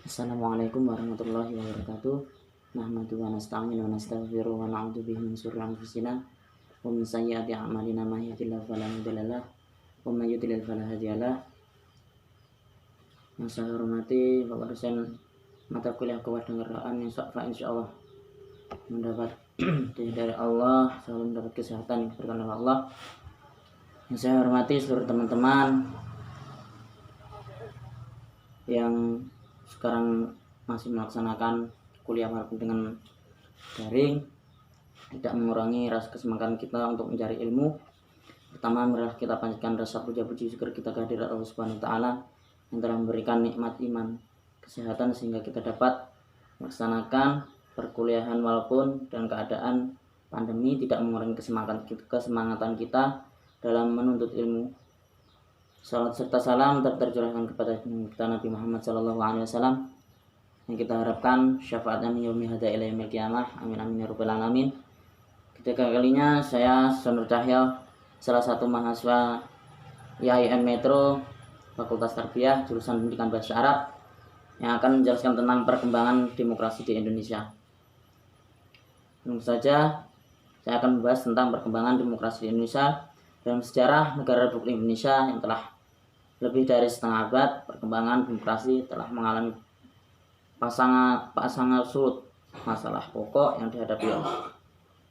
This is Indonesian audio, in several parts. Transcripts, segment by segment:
Assalamualaikum warahmatullahi wabarakatuh. Nahmadu wa nasta'inu wa nastaghfiru wa na'udzu bihi min syururi anfusina wa min sayyiati a'malina may yahdihillahu fala mudilla lahu wa may yudlil fala hadiyalah. Yang saya hormati Bapak dosen mata kuliah kewarganegaraan yang insyaallah mendapat dari Allah, selalu mendapat kesehatan berkat Allah. Yang saya hormati seluruh teman-teman yang sekarang masih melaksanakan kuliah walaupun dengan daring, tidak mengurangi rasa kesemangat kita untuk mencari ilmu. Pertama, marilah kita panjatkan rasa puja-puji syukur kita kehadirat Allah Subhanahu wa taala yang telah memberikan nikmat iman, kesehatan sehingga kita dapat melaksanakan perkuliahan walaupun dalam keadaan pandemi, tidak mengurangi kesemangatan kita dalam menuntut ilmu. Salat serta salam tercurahkan kepada kita Nabi Muhammad SAW yang kita harapkan syafaatnya min yaumi hadza ila yaumil qiyamah. Amin amin ya rabbal alamin. Ketiga kalinya saya Sonur Cahyo, salah satu mahasiswa IAIN Metro Fakultas Tarbiyah jurusan Pendidikan Bahasa Arab, yang akan menjelaskan tentang perkembangan demokrasi di Indonesia. Tentu saja saya akan membahas tentang perkembangan demokrasi di Indonesia. Dalam sejarah negara Republik Indonesia yang telah lebih dari setengah abad, perkembangan demokrasi telah mengalami pasangan surut. Masalah pokok yang dihadapi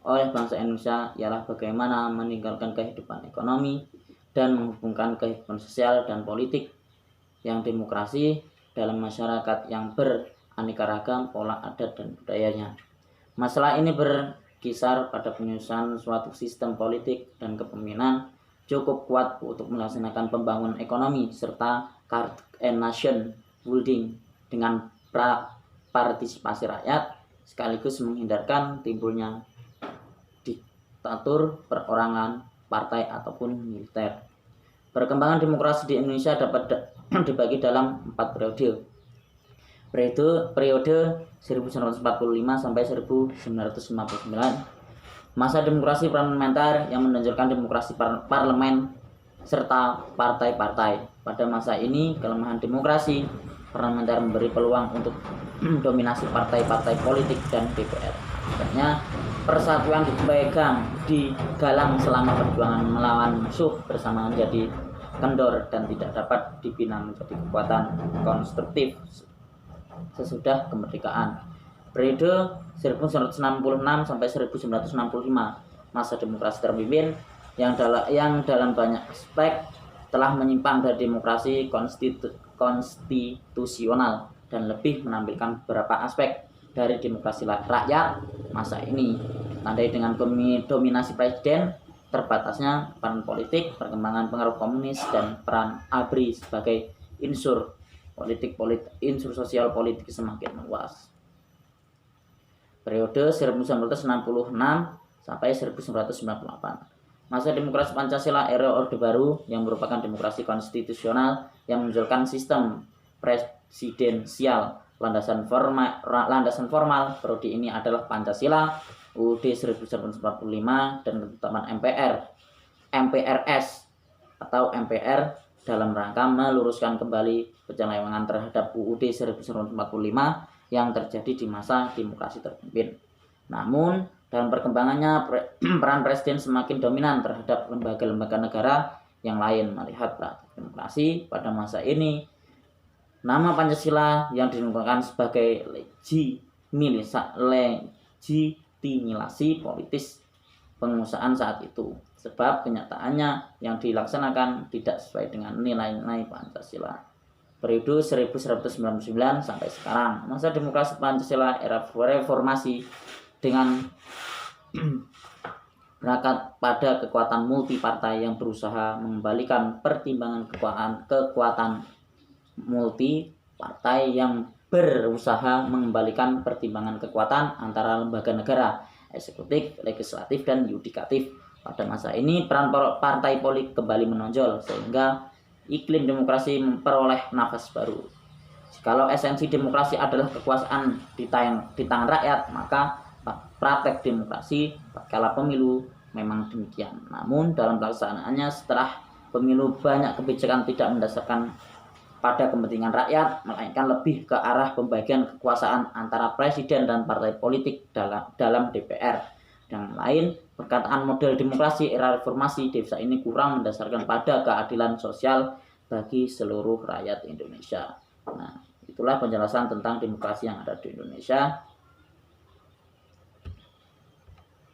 oleh bangsa Indonesia ialah bagaimana meninggalkan kehidupan ekonomi dan menghubungkan kehidupan sosial dan politik yang demokrasi dalam masyarakat yang beraneka ragam pola adat dan budayanya. Masalah ini berkisar pada penyusunan suatu sistem politik dan kepemimpinan cukup kuat untuk melaksanakan pembangunan ekonomi serta nation building dengan partisipasi rakyat, sekaligus menghindarkan timbulnya diktatur perorangan, partai ataupun militer. Perkembangan demokrasi di Indonesia dapat dibagi dalam 4 periode. Periode 1945 sampai 1959. Masa demokrasi parlementer yang menonjolkan demokrasi parlemen serta partai-partai. Pada masa ini, kelemahan demokrasi parlementer memberi peluang untuk dominasi partai-partai politik dan DPR. Makanya persatuan digalang selama perjuangan melawan musuh bersama menjadi kendor dan tidak dapat dibina menjadi kekuatan konstruktif sesudah kemerdekaan. Periode 1966 sampai 1965, masa demokrasi terpimpin yang dalam banyak aspek telah menyimpang dari demokrasi konstitusional dan lebih menampilkan beberapa aspek dari demokrasi rakyat masa ini, ditandai dengan dominasi presiden, terbatasnya peran politik, perkembangan pengaruh komunis, dan peran ABRI sebagai unsur sosial politik semakin luas. Periode 1966 sampai 1998, masa demokrasi Pancasila era Orde Baru yang merupakan demokrasi konstitusional yang menunjukkan sistem presidensial. Landasan formal periode ini adalah Pancasila, UUD 1945, dan ketetapan MPRS atau MPR dalam rangka meluruskan kembali penyelewengan terhadap UUD 1945 yang terjadi di masa demokrasi terpimpin. Namun, dalam perkembangannya peran presiden semakin dominan terhadap lembaga-lembaga negara yang lain. Melihat demokrasi pada masa ini, nama Pancasila yang digunakan sebagai legitimasi politis penguasaan saat itu, sebab kenyataannya yang dilaksanakan tidak sesuai dengan nilai-nilai Pancasila. Periode 1999 sampai sekarang, masa demokrasi Pancasila era reformasi dengan berangkat pada kekuatan multipartai yang berusaha mengembalikan pertimbangan kekuatan multi partai yang berusaha mengembalikan pertimbangan kekuatan antara lembaga negara, eksekutif, legislatif, dan yudikatif. Pada masa ini peran partai politik kembali menonjol sehingga iklim demokrasi memperoleh nafas baru. Kalau esensi demokrasi adalah kekuasaan di tangan rakyat, maka praktek demokrasi kala pemilu memang demikian. Namun dalam pelaksanaannya setelah pemilu banyak kebijakan tidak mendasarkan pada kepentingan rakyat, melainkan lebih ke arah pembagian kekuasaan antara presiden dan partai politik dalam DPR. Dengan lain, perkataan model demokrasi era reformasi dewasa ini kurang mendasarkan pada keadilan sosial bagi seluruh rakyat Indonesia. Nah, itulah penjelasan tentang demokrasi yang ada di Indonesia.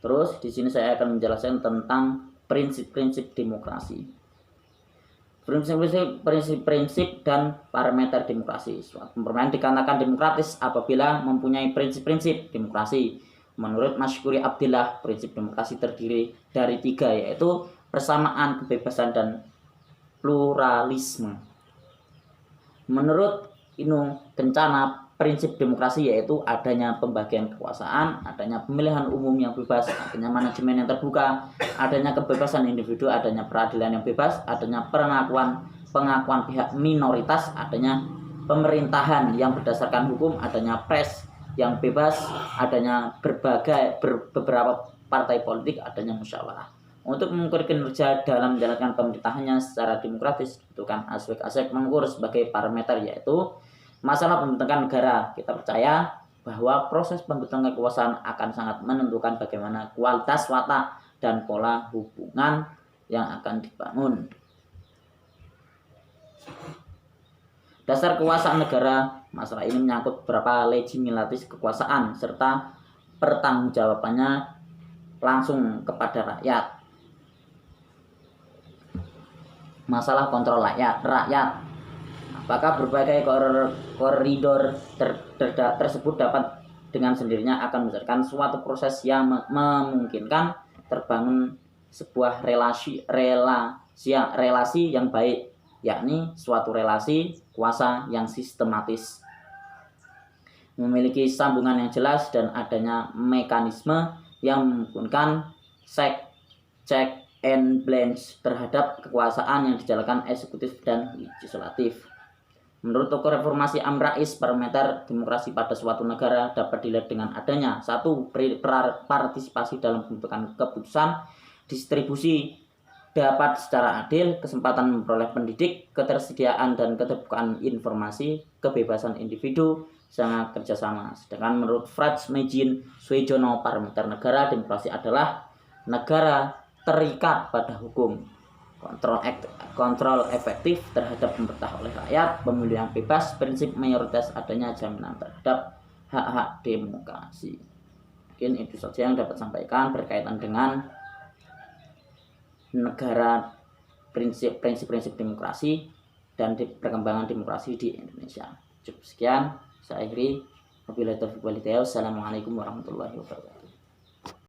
Terus di sini saya akan menjelaskan tentang prinsip-prinsip demokrasi. Prinsip-prinsip dan parameter demokrasi. Suatu pemerintahan dikatakan demokratis apabila mempunyai prinsip-prinsip demokrasi. Menurut Masyukuri Abdillah, prinsip demokrasi terdiri dari 3, yaitu persamaan, kebebasan, dan pluralisme. Menurut Inu Kencana, prinsip demokrasi yaitu adanya pembagian kekuasaan, adanya pemilihan umum yang bebas, adanya manajemen yang terbuka, adanya kebebasan individu, adanya peradilan yang bebas, adanya pengakuan pihak minoritas, adanya pemerintahan yang berdasarkan hukum, adanya pers yang bebas, adanya beberapa partai politik, adanya musyawarah. Untuk mengukur kinerja dalam menjalankan pemerintahannya secara demokratis, dibutuhkan aspek-aspek mengukur sebagai parameter, yaitu masalah pembentukan negara. Kita percaya bahwa proses pembentukan kekuasaan akan sangat menentukan bagaimana kualitas watak dan pola hubungan yang akan dibangun. Dasar kekuasaan negara. Masalah ini menyangkut beberapa legitimitas kekuasaan serta pertanggungjawabannya langsung kepada rakyat. Masalah kontrol rakyat. Apakah berbagai koridor tersebut dapat dengan sendirinya akan berdasarkan suatu proses yang memungkinkan terbangun sebuah relasi yang baik, yakni suatu relasi kuasa yang sistematis, memiliki sambungan yang jelas dan adanya mekanisme yang memungkinkan check and balance terhadap kekuasaan yang dijalankan eksekutif dan legislatif. Menurut tokoh reformasi Amrais, parameter demokrasi pada suatu negara dapat dilihat dengan adanya 1. Partisipasi dalam pembentukan keputusan, distribusi dapat secara adil, kesempatan memperoleh pendidik, ketersediaan dan keterbukaan informasi, kebebasan individu, sangat kerjasama. Sedangkan menurut Frans Majin Suejono, parameter negara demokrasi adalah negara terikat pada hukum, kontrol efektif terhadap pemerintah oleh rakyat, pemilu yang bebas, prinsip mayoritas, adanya jaminan terhadap hak-hak demokrasi. Mungkin itu saja yang dapat sampaikan berkaitan dengan negara, prinsip-prinsip demokrasi dan perkembangan demokrasi di Indonesia. Cukup sekian, saya akhiri. Wabillahi taufiq wal hidayah. Wassalamualaikum warahmatullahi wabarakatuh.